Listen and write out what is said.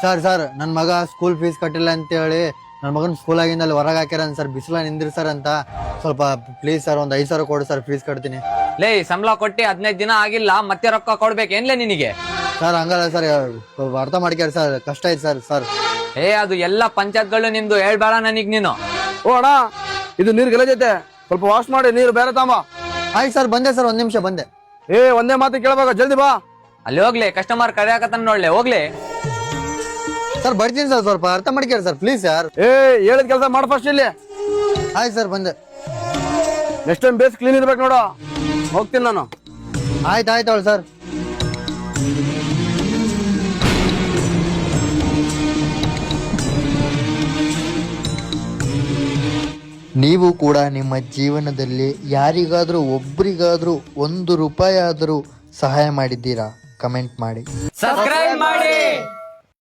Sir ನನ್ನ ಮಗ school fees ಕಟ್ಟಿಲ್ಲ ಅಂತ ಹೇಳಿ ನನ್ನ ಮಗನ ಸ್ಕೂಲ್ ಆಗಿಂದ ಅಲ್ಲಿ ಹೊರಗೆ ಹಾಕ್ಯಾರ ಸರ್, ಬಿಸಿಲ ನಿಂದ್ರಿ ಸರ್ ಅಂತ. ಸ್ವಲ್ಪ ಪ್ಲೀಸ್ ಸರ್ ಒಂದು 5,000 ಕೊಡು ಸರ್, ಫೀಸ್ ಕಟ್ತೀನಿ. ಲೇ ಸಂಬಳ ಕೊಟ್ಟಿ 15 ದಿನ ಆಗಿಲ್ಲ, ಮತ್ತೆ ರೊಕ್ಕ ಕೊಡ್ಬೇಕೇನ್ಲೇ ನಿನಗೆ? ಸರ್ ಹಂಗಲ್ಲ ಸರ್, ಅರ್ಥ ಮಾಡ್ಕ್ಯಾರ ಸರ್, ಕಷ್ಟ ಐತೆ ಸರ್. ಅದು ಎಲ್ಲ ಪಂಚಾಯತ್ಗಳು ನಿಮ್ದು, ಹೇಳ್ಬೇಡ ನನಗ್ ನೀನು. ಓ ಅಣ್ಣ, ಇದು ನೀರ್ ಗಲಜೈತೆ, ಸ್ವಲ್ಪ ವಾಶ್ ಮಾಡಿ ನೀರು ಬೇರೆ ತಾಂಬ. ಆಯ್ತು ಸರ್, ಬಂದೆ ಸರ್, 1 ನಿಮಿಷ ಬಂದೆ. ಒಂದೇ ಮಾತು ಕೇಳ್ಬೇಕು, ಜಲ್ದಿ ಬಾ. ಅಲ್ಲಿ ಹೋಗ್ಲಿ, ಕಸ್ಟಮರ್ ಕರೆಯಾಕತ್ತಾನ ನೋಡ್ಲೆ, ಹೋಗ್ಲಿ. ಸರ್ ಬರ್ತೀನಿ ಸರ್, ಸ್ವಲ್ಪ ಅರ್ಥ ಮಾಡ್ಕ್ಯಾರ ಸರ್, ಪ್ಲೀಸ್ ಸರ್. ಹೇಳಿದ ಕೆಲಸ ಮಾಡ ಫಸ್ಟ್ ಇಲ್ಲಿ. ಆಯ್ತು ಸರ್, ಬಂದೆ. ನೆಕ್ಸ್ಟ್ ಟೈಮ್ ಬೇಸ್ ಕ್ಲೀನ್ ಇರ್ಬೇಕು ನೋಡು. ಹೋಗ್ತೀನಿ ನಾನು. ಆಯ್ತು ಅವಳು ಸರ್. ನೀವು ಕೂಡ ನಿಮ್ಮ ಜೀವನದಲ್ಲಿ ಯಾರಿಗಾದ್ರೂ ಒಬ್ರಿಗಾದ್ರೂ 1 ರೂಪಾಯಿ ಆದರೂ ಸಹಾಯ ಮಾಡಿದ್ದೀರಾ? ಕಮೆಂಟ್ ಮಾಡಿ, ಸಬ್ಸ್ಕ್ರೈಬ್ ಮಾಡಿ.